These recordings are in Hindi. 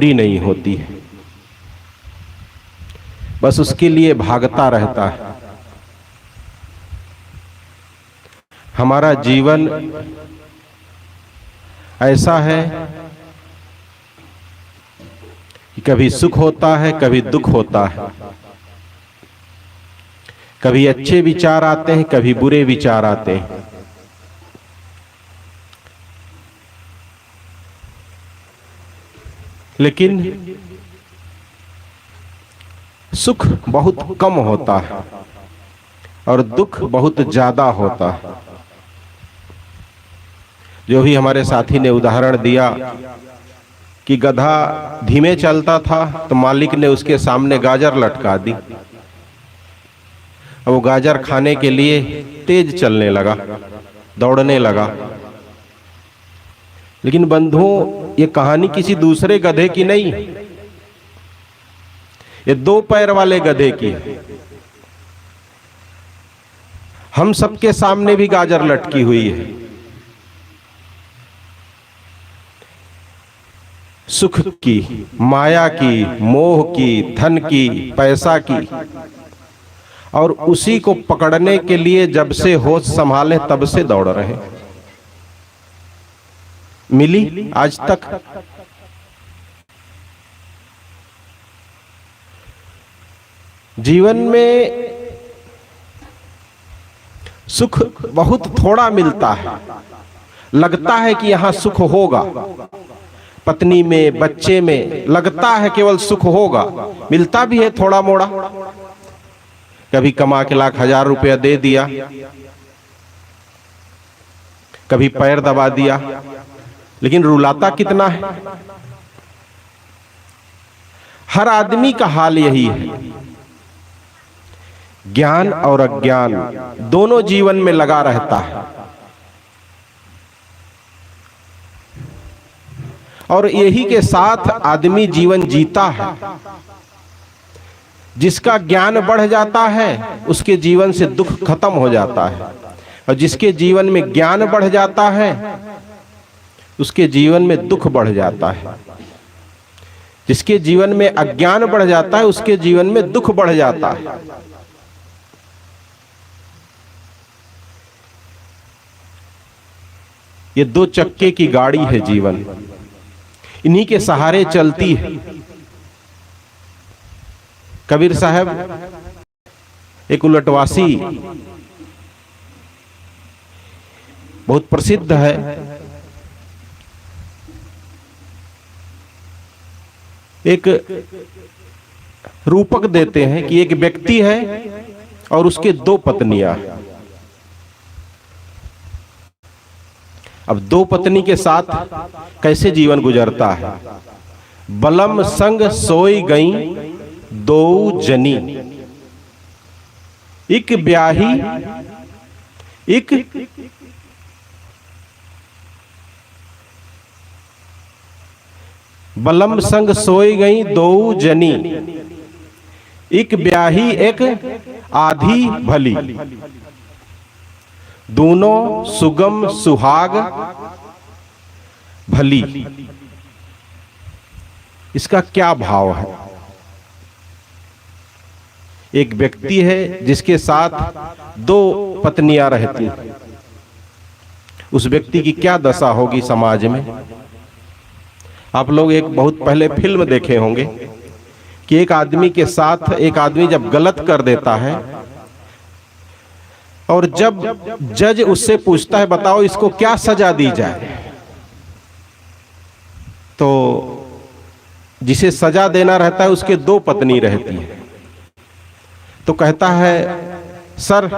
पूरी नहीं होती है, बस उसके लिए भागता रहता है। हमारा जीवन ऐसा है कि कभी सुख होता है, कभी दुख होता है, कभी अच्छे विचार आते हैं, कभी बुरे विचार आते हैं। लेकिन सुख बहुत कम होता है और दुख बहुत ज्यादा होता है। जो भी हमारे साथी ने उदाहरण दिया कि गधा धीमे चलता था तो मालिक ने उसके सामने गाजर लटका दी, अब वो गाजर खाने के लिए तेज चलने लगा, दौड़ने लगा। लेकिन बंधुओं, ये कहानी किसी दूसरे गधे की नहीं, ये दो पैर वाले गधे की है। हम सबके सामने भी गाजर लटकी हुई है। सुख की, माया की, मोह की, धन की, पैसा की, और उसी को पकड़ने के लिए जब से होश संभाले तब से दौड़ रहे। मिली आज तक? जीवन में सुख बहुत थोड़ा मिलता है। लगता है कि यहां सुख होगा, पत्नी में, बच्चे में लगता है केवल सुख होगा, मिलता भी है थोड़ा मोड़ा। कभी कमा के लाख हजार रुपया दे दिया, कभी पैर दबा दिया, लेकिन रुलाता कितना है। हर आदमी का हाल यही है। ज्ञान और अज्ञान दोनों जीवन में लगा रहता है, और यही के साथ आदमी जीवन जीता है। जिसका ज्ञान बढ़ जाता है उसके जीवन से दुख खत्म हो जाता है, और जिसके जीवन में ज्ञान बढ़ जाता है उसके जीवन में दुख बढ़ जाता है। जिसके जीवन में अज्ञान बढ़ जाता है उसके जीवन में दुख बढ़ जाता है। ये दो चक्के की गाड़ी है जीवन, इन्हीं के सहारे चलती है। कबीर साहब एक उलटवासी बहुत प्रसिद्ध है, एक रूपक देते हैं कि एक व्यक्ति है और उसके दो पत्नियां। अब दो पत्नी के साथ कैसे जीवन गुजरता है। बलम संग सोई गई दो जनी, एक ब्याही एक बलम संग सोई गई दो जनी, एक ब्याही एक आधी भली, दोनों सुगम सुहाग भली। इसका क्या भाव है? एक व्यक्ति है जिसके साथ दो पत्नियां रहती हैं, उस व्यक्ति की क्या दशा होगी समाज में। आप लोग एक बहुत पहले फिल्म देखे होंगे कि एक आदमी के साथ एक आदमी जब गलत कर देता है और जब जज उससे पूछता है बताओ इसको क्या सजा दी जाए, तो जिसे सजा देना रहता है उसके दो पत्नी रहती है। तो कहता है सर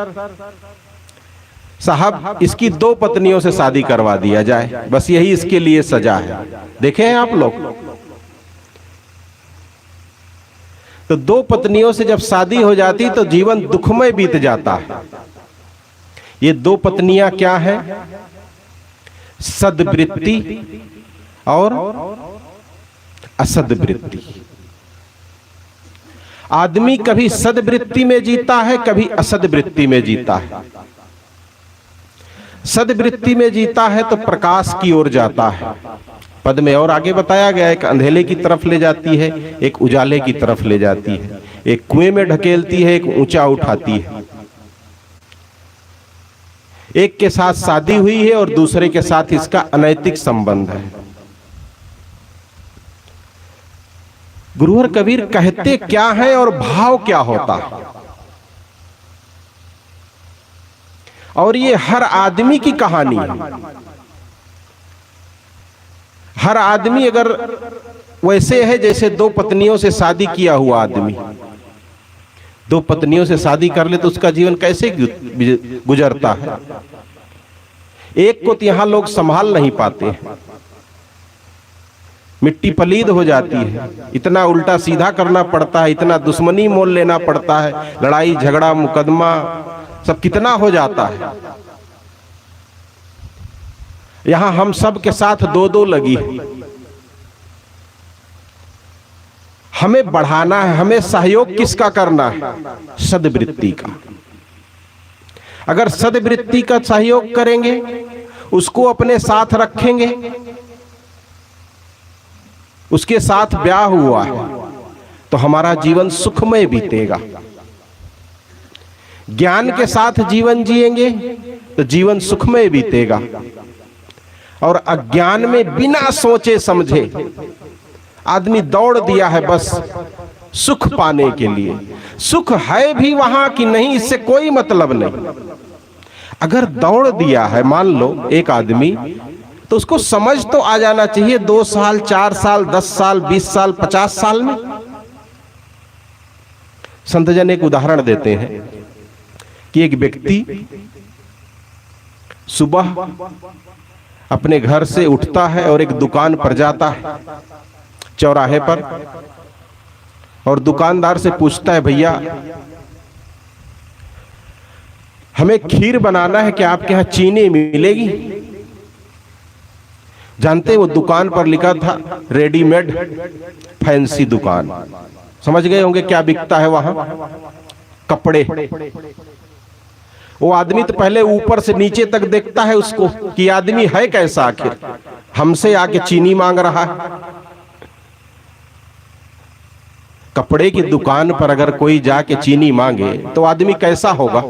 साहब इसकी दो पत्नियों से शादी करवा दिया जाए, बस यही इसके लिए सजा है। देखे हैं आप लोग? तो दो पत्नियों से जब शादी हो जाती तो जीवन दुखमय बीत जाता है। ये दो पत्नियां क्या है? सद्वृत्ति और असद्वृत्ति। आदमी कभी सद्वृत्ति में जीता है, कभी असद्वृत्ति में जीता है। सद्वृत्ति में जीता है तो प्रकाश की ओर जाता है, पद में और आगे बताया गया, एक अंधेले की तरफ ले जाती है, एक उजाले की तरफ ले जाती है, एक कुएं में ढकेलती है, एक ऊंचा उठाती है। एक के साथ शादी हुई है और दूसरे के साथ इसका अनैतिक संबंध है। गुरुवर कबीर कहते क्या है और भाव क्या होता है, और ये हर आदमी की कहानी है। हर आदमी अगर वैसे है जैसे दो पत्नियों से शादी किया हुआ आदमी, दो पत्नियों से शादी कर ले तो उसका जीवन कैसे गुजरता है। एक को तो यहां लोग संभाल नहीं पाते हैं, मिट्टी पलीद हो जाती है, इतना उल्टा सीधा करना पड़ता है, इतना दुश्मनी मोल लेना पड़ता है, लड़ाई झगड़ा मुकदमा सब कितना हो जाता है। यहां हम सब के साथ दो दो लगी है। हमें बढ़ाना है, हमें सहयोग किसका करना है? सद्वृत्ति का। अगर सद्वृत्ति का सहयोग करेंगे, उसको अपने साथ रखेंगे, उसके साथ ब्याह हुआ है तो हमारा जीवन सुखमय बीतेगा। ज्ञान के साथ जीवन जिएंगे तो जीवन सुखमय बीतेगा। और अज्ञान में बिना सोचे समझे आदमी दौड़ दिया है बस सुख पाने के लिए। सुख है भी वहां कि नहीं इससे कोई मतलब नहीं। अगर दौड़ दिया है मान लो एक आदमी, तो उसको समझ तो आ जाना चाहिए 2 साल 4 साल 10 साल 20 साल 50 साल में। संत जन एक उदाहरण देते हैं कि एक व्यक्ति सुबह अपने घर से उठता है और एक दुकान पर जाता है चौराहे पर, और दुकानदार से पूछता है, भैया हमें खीर बनाना है, क्या आपके यहां चीनी मिलेगी? जानते वो दुकान पर लिखा था रेडीमेड फैंसी दुकान। समझ गए होंगे क्या बिकता है वहां? कपड़े। वो आदमी तो पहले ऊपर से नीचे तक देखता है उसको कि आदमी है कैसा, आखिर हमसे आके चीनी मांग रहा है। कपड़े की दुकान पर अगर कोई जाके चीनी मांगे तो आदमी कैसा होगा?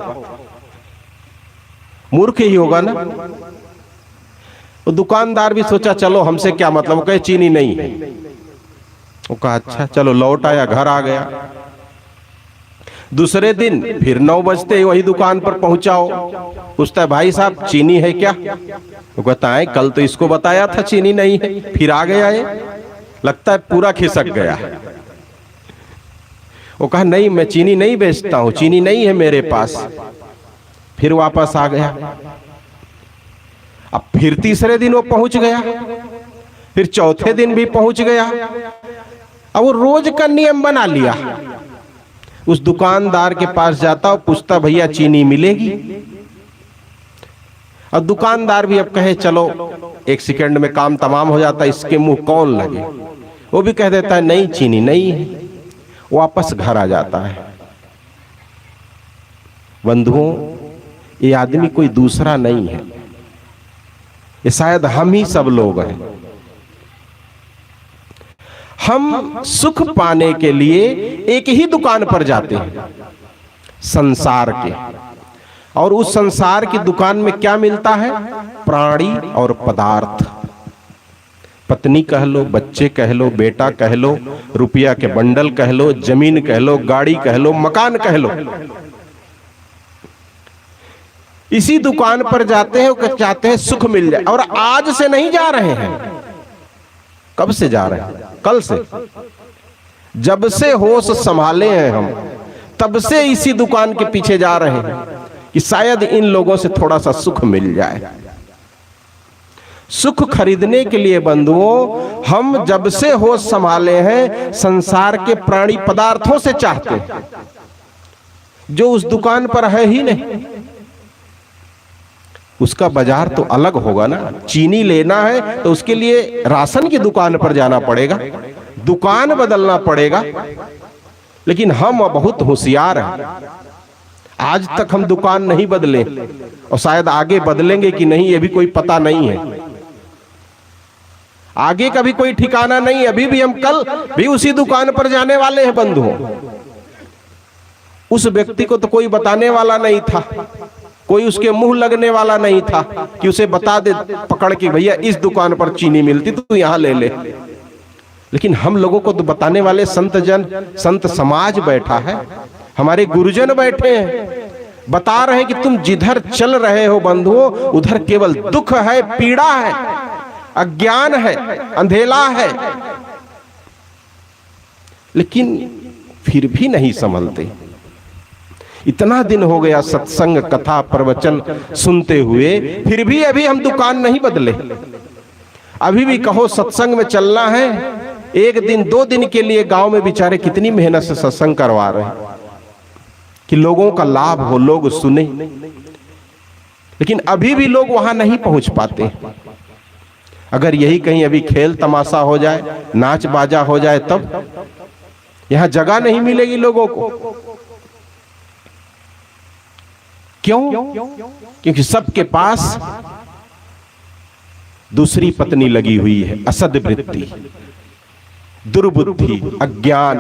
मूर्ख ही होगा ना। वो दुकानदार भी सोचा चलो हमसे क्या मतलब, वो कहे चीनी नहीं है। वो कहा अच्छा चलो, लौट आया, घर आ गया। दूसरे दिन फिर 9 बजते वही दुकान पर पहुंचाओ, पूछता है भाई साहब चीनी है क्या? वो कहता है कल तो इसको बताया था चीनी नहीं है, फिर आ गया ये, लगता है पूरा खिसक गया। वो कहा नहीं मैं चीनी नहीं बेचता हूं, चीनी नहीं है मेरे पास। फिर वापस आ गया। अब फिर तीसरे दिन वो पहुंच गया, फिर चौथे दिन भी पहुंच गया। अब वो रोज का नियम बना लिया, उस दुकानदार के पास जाता और पूछता भैया चीनी मिलेगी? और दुकानदार भी अब कहे चलो 1 सेकंड में काम तमाम हो जाता, इसके मुंह कौन लगे। वो भी कह देता है नहीं चीनी नहीं है, वापस घर आ जाता है। बंधुओं ये आदमी कोई दूसरा नहीं है, ये शायद हम ही सब लोग हैं। हम सुख पाने के लिए एक ही दुकान पर जाते हैं, संसार के, और उस संसार की दुकान में क्या मिलता है? प्राणी और पदार्थ। पत्नी कह लो, बच्चे कह लो, बेटा कह लो, रुपया के बंडल कह लो, जमीन कह लो, गाड़ी कह लो, मकान कह लो। इसी दुकान पर जाते हैं, चाहते हैं सुख मिल जाए। और आज से नहीं जा रहे हैं, कब से जा रहे हैं? कल से। जब से होश संभाले हैं हम, तब से इसी दुकान के पीछे जा रहे हैं कि शायद इन लोगों से थोड़ा सा सुख मिल जाए। सुख खरीदने के लिए बंधुओं हम जब से होश संभाले हैं संसार के प्राणी पदार्थों से चाहते हैं, जो उस दुकान पर है ही नहीं। उसका बाजार तो अलग होगा ना। चीनी लेना है तो उसके लिए राशन की दुकान पर जाना पड़ेगा, दुकान बदलना पड़ेगा। लेकिन हम बहुत होशियार हैं, आज तक हम दुकान नहीं बदले और शायद आगे बदलेंगे कि नहीं ये भी कोई पता नहीं है। आगे का भी कोई ठिकाना नहीं। अभी भी हम कल भी उसी दुकान पर जाने वाले हैं बंधुओं। उस व्यक्ति को तो कोई बताने वाला नहीं था, कोई उसके मुंह लगने वाला नहीं था कि उसे बता दे पकड़ के, भैया इस दुकान पर चीनी मिलती तो यहां ले ले। लेकिन हम लोगों को तो बताने वाले संत जन, संत समाज बैठा है, हमारे गुरुजन बैठे हैं, बता रहे हैं कि तुम जिधर चल रहे हो बंधुओं, उधर केवल दुख है, पीड़ा है, अज्ञान है, अंधेला है। लेकिन फिर भी नहीं संभलते। इतना दिन हो गया सत्संग, कथा, प्रवचन सुनते हुए, फिर भी अभी हम दुकान नहीं बदले। अभी भी कहो सत्संग में चलना है, एक दिन 2 दिन के लिए गांव में बेचारे कितनी मेहनत से सत्संग करवा रहे हैं कि लोगों का लाभ हो, लोग सुने। लेकिन अभी भी लोग वहां नहीं पहुंच पाते। अगर यही कहीं अभी खेल तमाशा हो जाए, नाच बाजा हो जाए, तब यहां जगह नहीं मिलेगी लोगों को। क्यों? क्योंकि सबके पास दूसरी पत्नी लगी हुई है, असद वृत्ति, दुर्बुद्धि, अज्ञान।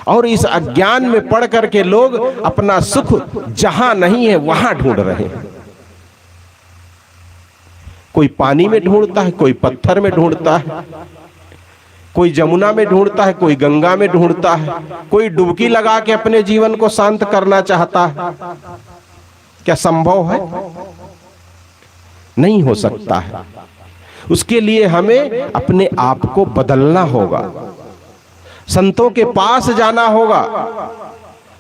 और इस अज्ञान में पड़ करके लोग अपना सुख जहां नहीं है वहां ढूंढ रहे हैं। कोई पानी में ढूंढता है, कोई पत्थर में ढूंढता है, कोई जमुना में ढूंढता है, कोई गंगा में ढूंढता है, कोई डुबकी लगा के अपने जीवन को शांत करना चाहता है। क्या संभव है? नहीं हो सकता है। उसके लिए हमें अपने आप को बदलना होगा, संतों के पास जाना होगा,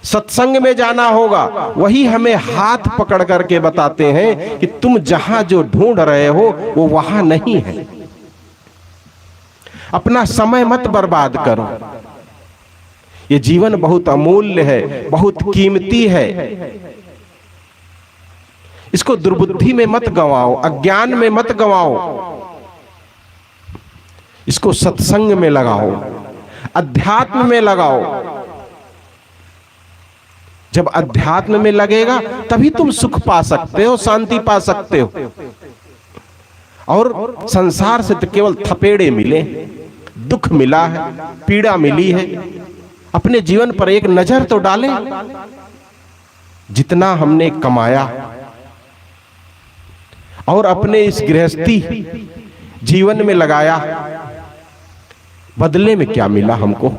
सत्संग में जाना होगा। वही हमें हाथ पकड़ करके बताते हैं कि तुम जहां जो ढूंढ रहे हो वो वहां नहीं है। अपना समय मत बर्बाद करो। ये जीवन बहुत अमूल्य है, बहुत कीमती है। इसको दुर्बुद्धि में मत गंवाओ, अज्ञान में मत गंवाओ। इसको सत्संग में लगाओ, अध्यात्म में लगाओ। जब अध्यात्म में लगेगा तभी तुम सुख पा सकते हो, शांति पा सकते हो। और संसार से तो केवल थपेड़े मिले, दुख मिला है, पीड़ा मिली है। अपने जीवन पर एक नजर तो डालें। जितना हमने कमाया और अपने इस गृहस्थी जीवन में लगाया, बदले में क्या मिला हमको?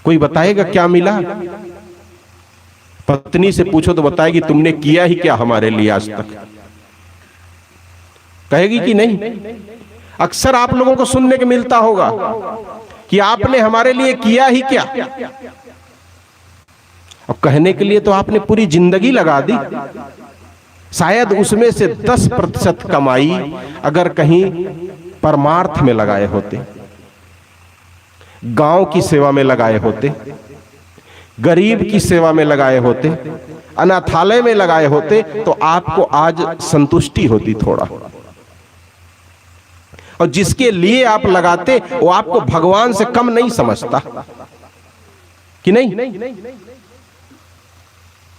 कोई बताएगा क्या मिला? पत्नी से पूछो तो बताएगी तुमने किया ही क्या हमारे लिए आज तक? कहेगी कि नहीं? अक्सर आप लोगों को सुनने को मिलता होगा कि आपने हमारे लिए किया ही क्या। अब कहने के लिए तो आपने पूरी जिंदगी लगा दी। शायद उसमें से 10% कमाई अगर कहीं परमार्थ में लगाए होते, गांव की सेवा में लगाए होते, गरीब की सेवा में लगाए होते, अनाथालय में लगाए होते, तो आपको आज संतुष्टि होती थोड़ा। और जिसके लिए आप लगाते वो आपको भगवान से कम नहीं समझता कि नहीं?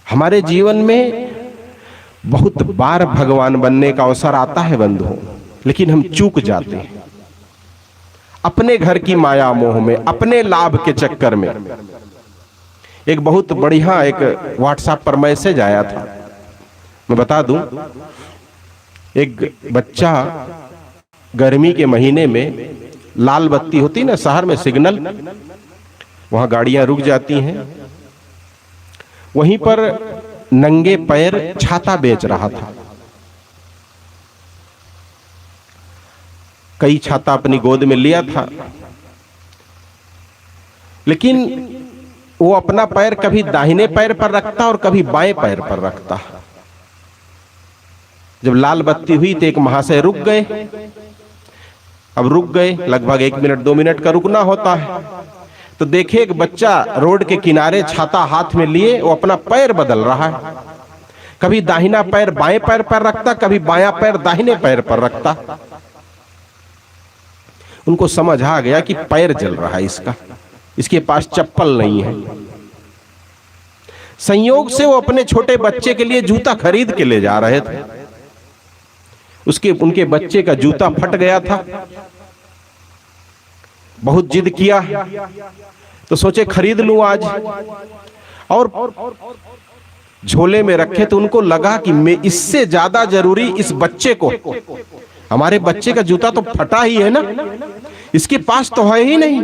हमारे जीवन में बहुत बार भगवान बनने का अवसर आता है बंधुओं, लेकिन हम चूक जाते हैं अपने घर की माया मोह में, अपने लाभ के चक्कर में। एक बहुत बढ़िया एक व्हाट्सएप पर मैसेज आया था, मैं बता दूं। एक बच्चा गर्मी के महीने में लाल बत्ती होती ना शहर में, सिग्नल, वहां गाड़ियां रुक जाती हैं, वहीं पर नंगे पैर छाता बेच रहा था। कई छाता अपनी गोद में लिया था, लेकिन वो अपना पैर कभी दाहिने पैर पर रखता और कभी बाएं पैर पर रखता। जब लाल बत्ती हुई तो एक महाशय रुक गए। अब रुक गए, लगभग 1 मिनट 2 मिनट का रुकना होता है। तो देखे एक बच्चा रोड के किनारे छाता हाथ में लिए वो अपना पैर बदल रहा है। कभी दाहिना पैर बाएं पैर पर रखता, कभी बायां पैर दाहिने पैर पर रखता। उनको समझ आ गया कि पैर जल रहा है इसका, इसके पास चप्पल नहीं है। संयोग से वो अपने छोटे बच्चे के लिए जूता खरीद के ले जा रहे थे। उनके बच्चे का जूता फट गया था। बहुत जिद किया तो सोचे खरीद लूं आज, और झोले में रखे तो उनको लगा कि मैं इससे ज्यादा जरूरी इस बच्चे को, हमारे बच्चे का जूता तो फटा ही है ना, इसके पास तो है ही नहीं।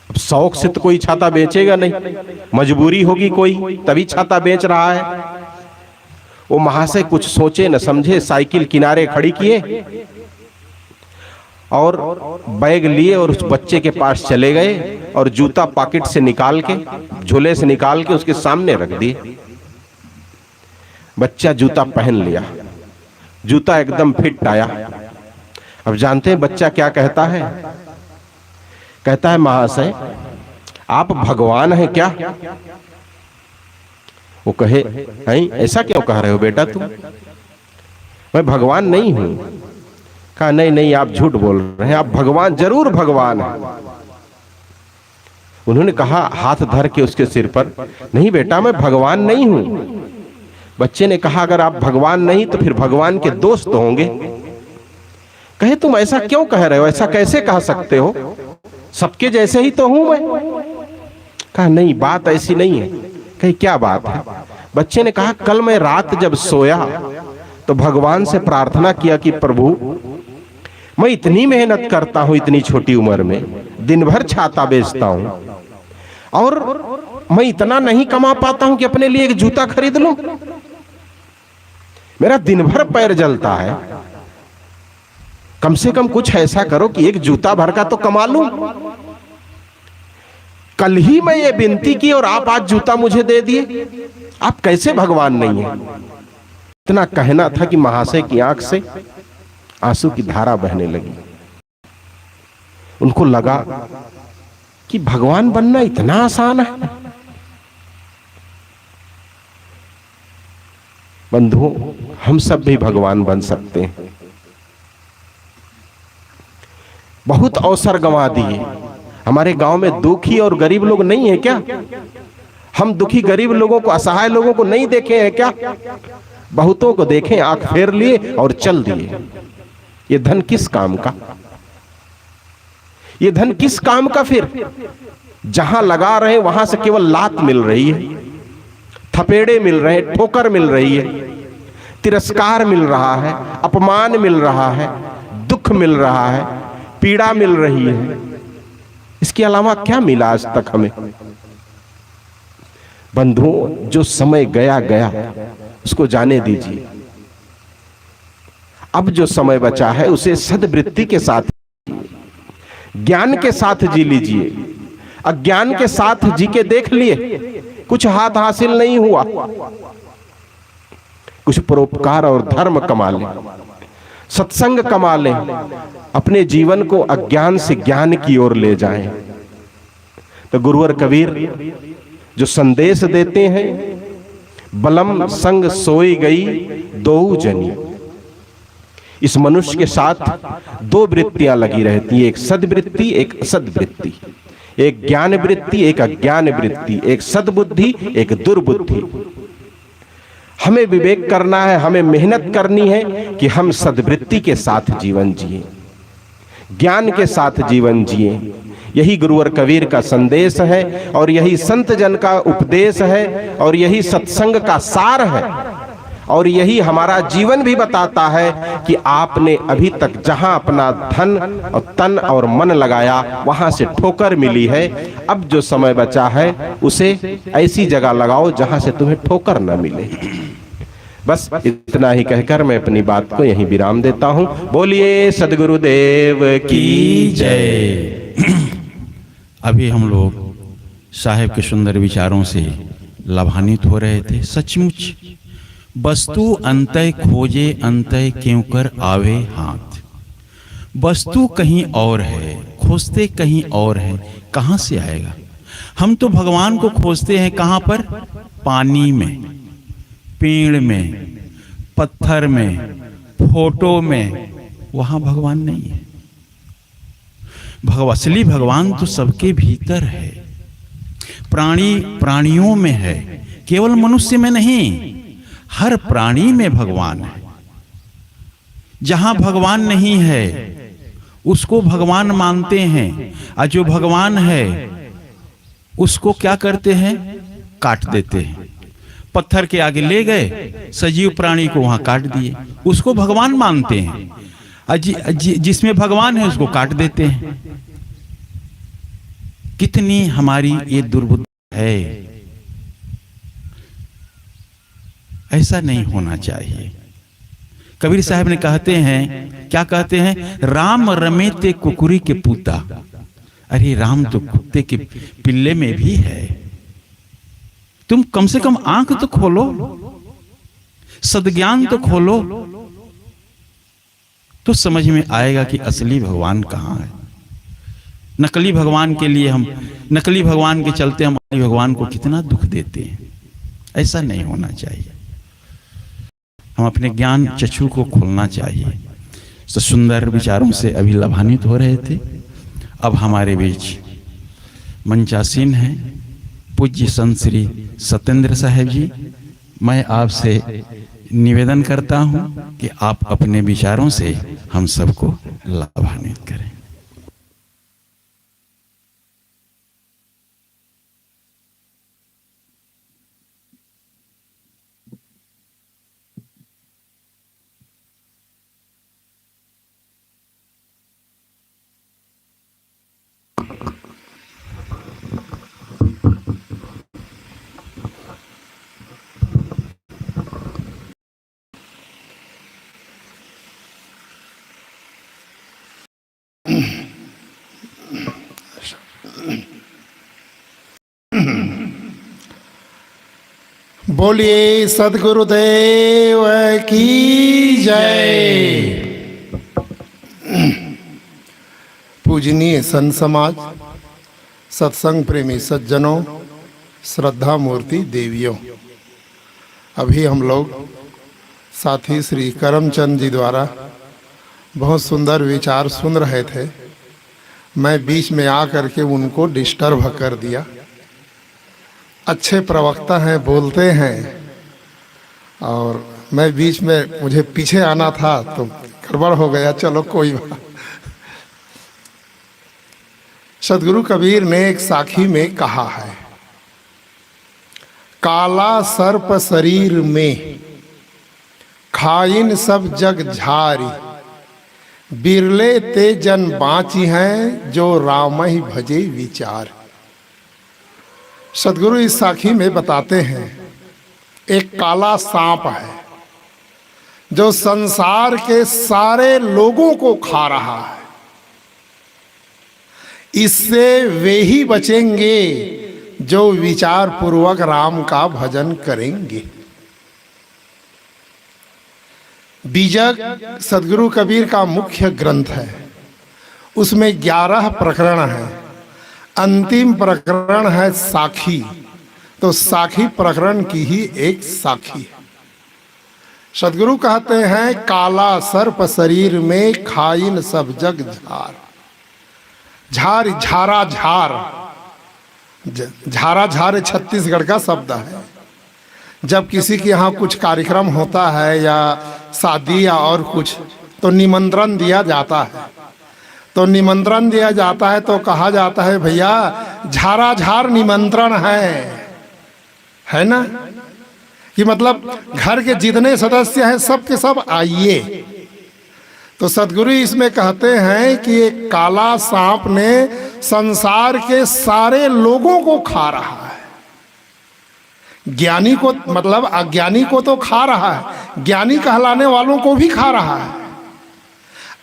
अब शौक से तो कोई छाता बेचेगा नहीं, मजबूरी होगी कोई, तभी छाता बेच रहा है। वो महाशय कुछ सोचे न समझे, साइकिल किनारे खड़ी किए और बैग लिए और उस बच्चे के पास चले गए और जूता पॉकेट से निकाल के, झोले से निकाल के उसके सामने रख दिए। बच्चा जूता पहन लिया, जूता एकदम फिट आया। अब जानते हैं बच्चा क्या कहता है? कहता है महाशय आप भगवान हैं क्या? वो कहे नहीं, ऐसा क्यों कह रहे हो बेटा तुम, मैं भगवान नहीं हूं। कहा नहीं नहीं आप झूठ बोल रहे हैं, आप भगवान, जरूर भगवान हैं। उन्होंने कहा हाथ धर के उसके सिर पर, नहीं बेटा मैं भगवान नहीं हूं। बच्चे ने कहा अगर आप भगवान नहीं तो फिर भगवान के दोस्त होंगे। कहे तुम ऐसा क्यों कह रहे हो, ऐसा कैसे कह सकते हो, सबके जैसे ही तो हूं मैं। कहा नहीं बात ऐसी नहीं है। कही क्या बात है? बच्चे ने कहा कल मैं रात जब सोया तो भगवान से प्रार्थना किया कि प्रभु मैं इतनी मेहनत करता हूं इतनी छोटी उम्र में, दिन भर छाता बेचता हूं और मैं इतना नहीं कमा पाता हूं कि अपने लिए एक जूता खरीद लूं। मेरा दिन भर पैर जलता है, कम से कम कुछ ऐसा करो कि एक जूता भर का तो कमा लूं। कल ही मैं ये विनती की और आप आज जूता मुझे दे दिए, आप कैसे भगवान नहीं है? इतना कहना था कि महाशय की आंख से आंसू की धारा बहने लगी। उनको लगा कि भगवान बनना इतना आसान है। बंधुओं हम सब भी भगवान बन सकते हैं। बहुत अवसर गंवा दिए। हमारे गांव में दुखी और गरीब लोग नहीं है क्या? हम दुखी गरीब लोगों को, असहाय लोगों को नहीं देखे हैं क्या? बहुतों को देखे, आंख फेर लिए और चल दिए। ये धन किस काम का? ये धन किस काम का? फिर जहां लगा रहे वहां से केवल लात मिल रही है, थपेड़े मिल रहे हैं, ठोकर मिल रही है, तिरस्कार मिल रहा है, अपमान मिल रहा है, दुख मिल रहा है, पीड़ा मिल रही है। इसके अलावा क्या मिला आज तक हमें? बंधुओं जो समय गया गया उसको जाने दीजिए। अब जो समय बचा है उसे सद्वृत्ति के साथ, ज्ञान के साथ जी लीजिए। अज्ञान के साथ जी के देख लिए, कुछ हाथ हासिल नहीं हुआ, कुछ परोपकार और धर्म कमा लें, सत्संग कमा लें, अपने जीवन को अज्ञान से ज्ञान की ओर ले जाएं। तो गुरुवर कबीर जो संदेश देते हैं, बलम संग सोई गई दो जनी। इस मनुष्य के साथ दो वृत्तियां लगी रहती है, एक सद्वृत्ति एक असद्वृत्ति, एक ज्ञान वृत्ति एक अज्ञान वृत्ति, एक सद्बुद्धि एक दुर्बुद्धि। हमें विवेक करना है, हमें मेहनत करनी है कि हम सद्वृत्ति के साथ जीवन जिए, ज्ञान के साथ जीवन जिए। यही गुरुवर कबीर का संदेश है और यही संत जन का उपदेश है और यही सत्संग का सार है और यही हमारा जीवन भी बताता है कि आपने अभी तक जहां अपना धन और तन और मन लगाया वहां से ठोकर मिली है। अब जो समय बचा है उसे ऐसी जगह लगाओ जहां से तुम्हें ठोकर न मिले। बस इतना ही कहकर मैं अपनी बात को यहीं विराम देता हूं। बोलिए सद्गुरुदेव की जय। अभी हम लोग साहेब के सुंदर विचारों से लाभान्वित हो रहे थे। सचमुच वस्तु अंतय खोजे अंतय क्यों कर आवे हाथ। वस्तु कहीं और है, खोजते कहीं और है, कहां से आएगा? हम तो भगवान को खोजते हैं कहां पर? पानी में, पेड़ में, पत्थर में, फोटो में। वहां भगवान नहीं है। असली भगवान तो सबके भीतर है, प्राणियों में है, केवल मनुष्य में नहीं, हर प्राणी में भगवान है। जहां भगवान नहीं है उसको भगवान मानते हैं, और जो भगवान है उसको क्या करते हैं, काट देते हैं। पत्थर के आगे ले गए, सजीव प्राणी को वहां काट दिए, उसको भगवान मानते हैं, और जिसमें भगवान है उसको काट देते हैं। कितनी हमारी ये दुर्बुद्धि है। ऐसा नहीं होना चाहिए। कबीर साहब ने कहते हैं, क्या कहते हैं, राम रमे ते कुकुरी के पूता। अरे राम तो कुत्ते के पिल्ले में भी है। तुम कम से कम आंख तो खोलो, सद्ज्ञान तो खोलो, तो समझ में आएगा कि असली भगवान कहाँ है। नकली भगवान के लिए हम, नकली भगवान के चलते हम असली भगवान को कितना दुख देते हैं। ऐसा नहीं होना चाहिए। हम अपने ज्ञान चक्षु को खोलना चाहिए। तो सुंदर विचारों से अभी लाभान्वित हो रहे थे। अब हमारे बीच मंचासीन हैं पूज्य संत श्री सत्येंद्र साहब जी। मैं आपसे निवेदन करता हूं कि आप अपने विचारों से हम सबको लाभान्वित करें। बोलिए सद्गुरुदेव की जय। पूजनीय संत समाज, सत्संग प्रेमी सज्जनों, श्रद्धा मूर्ति देवियों, अभी हम लोग साथी श्री करमचंद जी द्वारा बहुत सुंदर विचार सुन रहे थे। मैं बीच में आकर के उनको डिस्टर्ब कर दिया। अच्छे प्रवक्ता हैं, बोलते हैं, और मैं बीच में, मुझे पीछे आना था तो गड़बड़ हो गया। चलो कोई बात। सदगुरु कबीर ने एक साखी में कहा है, काला सर्प शरीर में खाइन सब जग झारी, बिरले ते जन बाँची हैं जो राम ही भजे विचार। सदगुरु इस साखी में बताते हैं, एक काला सांप है जो संसार के सारे लोगों को खा रहा है। इससे वे ही बचेंगे जो विचार पूर्वक राम का भजन करेंगे। बीजक सदगुरु कबीर का मुख्य ग्रंथ है। उसमें 11 प्रकरण हैं। अंतिम प्रकरण है साखी। तो साखी प्रकरण की ही एक साखी है। सदगुरु कहते हैं, काला सर्प शरीर में खाइन सब जग झार। झार, झारा झार, झारा झार छत्तीसगढ़ का शब्द है। जब किसी के यहाँ कुछ कार्यक्रम होता है या शादी या और कुछ, तो निमंत्रण दिया जाता है। तो निमंत्रण दिया जाता है तो कहा जाता है, भैया झारा झार निमंत्रण है ना, कि मतलब घर के जितने सदस्य हैं सब के सब आइए। तो सदगुरु इसमें कहते हैं कि एक काला सांप ने संसार के सारे लोगों को खा रहा है। ज्ञानी को, मतलब अज्ञानी को तो खा रहा है, ज्ञानी कहलाने वालों को भी खा रहा है।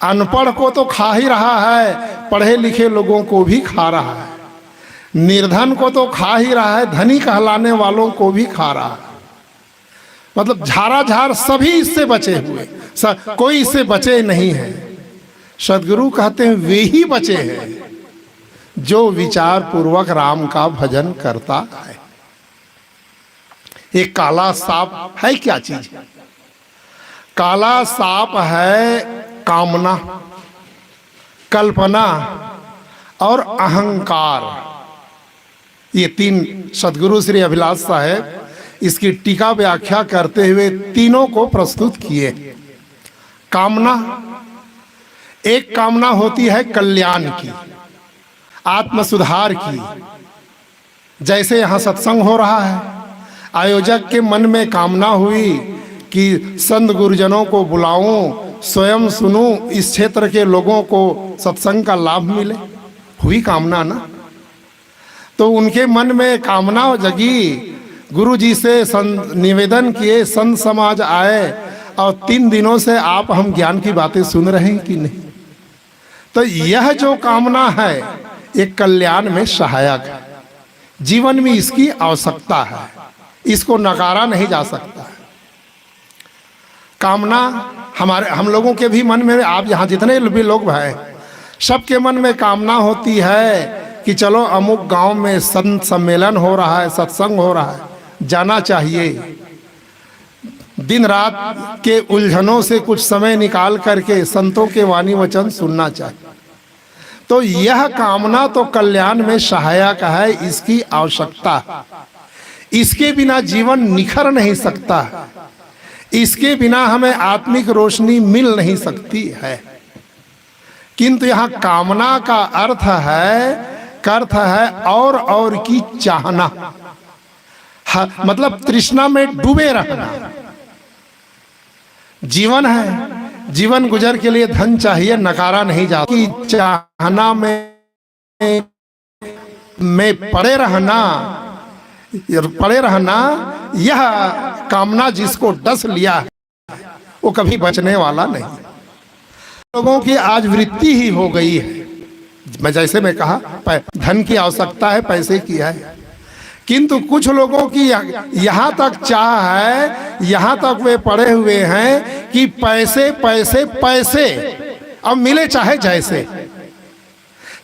अनपढ़ को तो खा ही रहा है, पढ़े लिखे लोगों को भी खा रहा है। निर्धन को तो खा ही रहा है, धनी कहलाने वालों को भी खा रहा है। मतलब झारा झार सभी इससे बचे हुए, कोई इससे बचे नहीं है। सदगुरु कहते हैं, वे ही बचे हैं जो विचार पूर्वक राम का भजन करता है। एक काला सांप है, क्या चीज? काला सांप है कामना, कल्पना और अहंकार। ये तीन सदगुरु श्री अभिलाष साहब इसकी टीका व्याख्या करते हुए तीनों को प्रस्तुत किए। कामना, एक कामना होती है कल्याण की, आत्म सुधार की। जैसे यहाँ सत्संग हो रहा है, आयोजक के मन में कामना हुई कि संत गुरुजनों को बुलाऊं, स्वयं सुनूं, इस क्षेत्र के लोगों को सत्संग का लाभ मिले, हुई कामना ना। तो उनके मन में कामना जगी, गुरु जी से निवेदन किए, संत समाज आए और 3 दिनों से आप हम ज्ञान की बातें सुन रहे हैं कि नहीं। तो यह जो कामना है एक कल्याण में सहायक है, जीवन में इसकी आवश्यकता है, इसको नकारा नहीं जा सकता है। कामना हम लोगों के भी मन में, आप यहाँ जितने भी लोग हैं सबके मन में कामना होती है कि चलो अमुक गांव में संत सम्मेलन हो रहा है, सत्संग हो रहा है, जाना चाहिए। दिन रात के उलझनों से कुछ समय निकाल करके संतों के वाणी वचन सुनना चाहिए। तो यह कामना तो कल्याण में सहायक है, इसकी आवश्यकता है। इसके बिना जीवन निखर नहीं सकता, इसके बिना हमें आत्मिक रोशनी मिल नहीं सकती है। किंतु यहाँ कामना का अर्थ है और की चाहना, मतलब तृष्णा में डूबे रहना। जीवन है, जीवन गुजर के लिए धन चाहिए, नकारा नहीं जाता। की चाहना में पड़े रहना, यह कामना जिसको डस लिया है वो कभी बचने वाला नहीं। लोगों की आज वृत्ति ही हो गई है, जैसे मैं कहा धन की आवश्यकता है, पैसे की है, किंतु कुछ लोगों की यहाँ तक चाह है, यहाँ तक वे पड़े हुए हैं कि पैसे पैसे पैसे, अब मिले चाहे जैसे,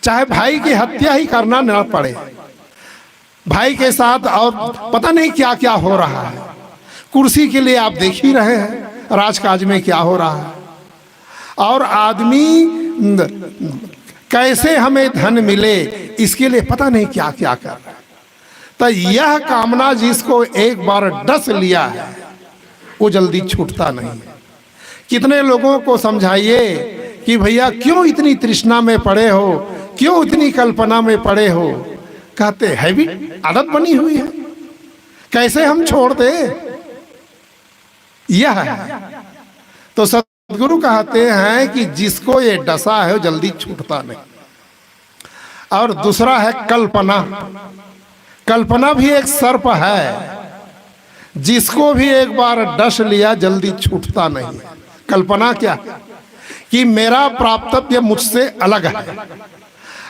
चाहे भाई की हत्या ही करना न पड़े, भाई के साथ और पता नहीं क्या क्या हो रहा है। कुर्सी के लिए आप देख ही रहे हैं राजकाज में क्या हो रहा है। और आदमी कैसे हमें धन मिले इसके लिए पता नहीं क्या क्या कर रहा है। तो यह कामना जिसको एक बार डस लिया है वो जल्दी छूटता नहीं है। कितने लोगों को समझाइए कि भैया क्यों इतनी तृष्णा में पड़े हो, क्यों इतनी कल्पना में पड़े हो, कहते हैबिट, आदत बनी हुई है, कैसे हम छोड़ दे। यह है तो सदगुरु कहते हैं कि जिसको ये डसा है वो जल्दी छूटता नहीं। और दूसरा है कल्पना। कल्पना भी एक सर्प है, जिसको भी एक बार डस लिया जल्दी छूटता नहीं। कल्पना क्या कि मेरा प्राप्तव्य मुझसे अलग है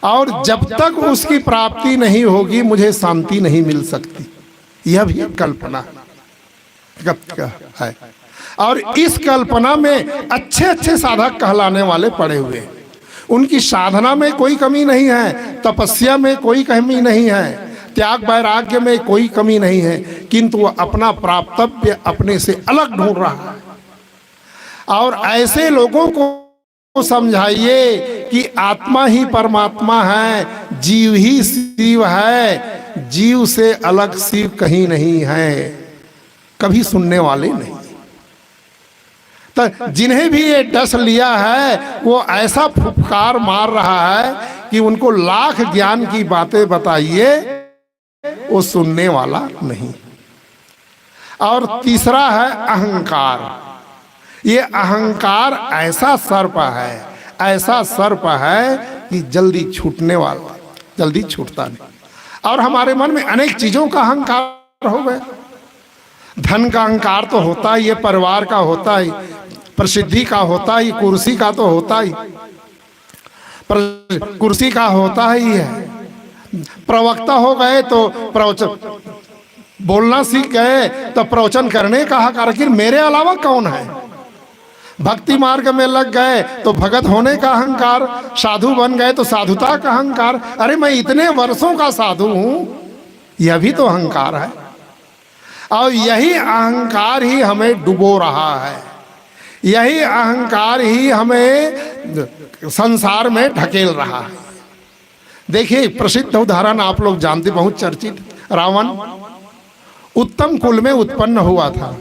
और जब तक उसकी प्राप्ति नहीं होगी मुझे शांति नहीं मिल सकती, यह भी कल्पना है। और इस कल्पना में अच्छे अच्छे साधक कहलाने वाले पड़े हुए हैं। उनकी साधना में कोई कमी नहीं है, तपस्या में कोई कमी नहीं है, त्याग वैराग्य में कोई कमी नहीं है, किंतु वह अपना प्राप्तव्य अपने से अलग ढूंढ रहा है। और ऐसे लोगों को समझाइए कि आत्मा ही परमात्मा है, जीव ही शिव है, जीव से अलग शिव कहीं नहीं है, कभी सुनने वाले नहीं। तो जिन्हें भी ये डस लिया है वो ऐसा फुफकार मार रहा है कि उनको लाख ज्ञान की बातें बताइए वो सुनने वाला नहीं। और तीसरा है अहंकार। ये अहंकार ऐसा सर्प है, ऐसा सर्प है कि जल्दी छूटने वाला, जल्दी छूटता नहीं। और हमारे मन में अनेक चीजों का अहंकार हो गया। धन का अहंकार तो होता ही है, परिवार का होता ही, प्रसिद्धि का होता ही, कुर्सी का तो होता ही, कुर्सी का होता ही है। प्रवक्ता हो गए तो प्रवचन बोलना सीख गए तो प्रवचन करने का हक, आखिर मेरे अलावा कौन है। भक्ति मार्ग में लग गए तो भगत होने का अहंकार, साधु बन गए तो साधुता का अहंकार। अरे मैं इतने वर्षों का साधु हूं, यह भी तो अहंकार है। और यही अहंकार ही हमें डुबो रहा है, यही अहंकार ही हमें संसार में ढकेल रहा है। देखिए प्रसिद्ध उदाहरण आप लोग जानते, बहुत चर्चित, रावण उत्तम कुल में उत्पन्न हुआ था,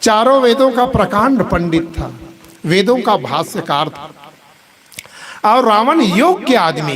चारों वेदों का प्रकांड पंडित था, वेदों का भाष्यकार था और रावण योग्य आदमी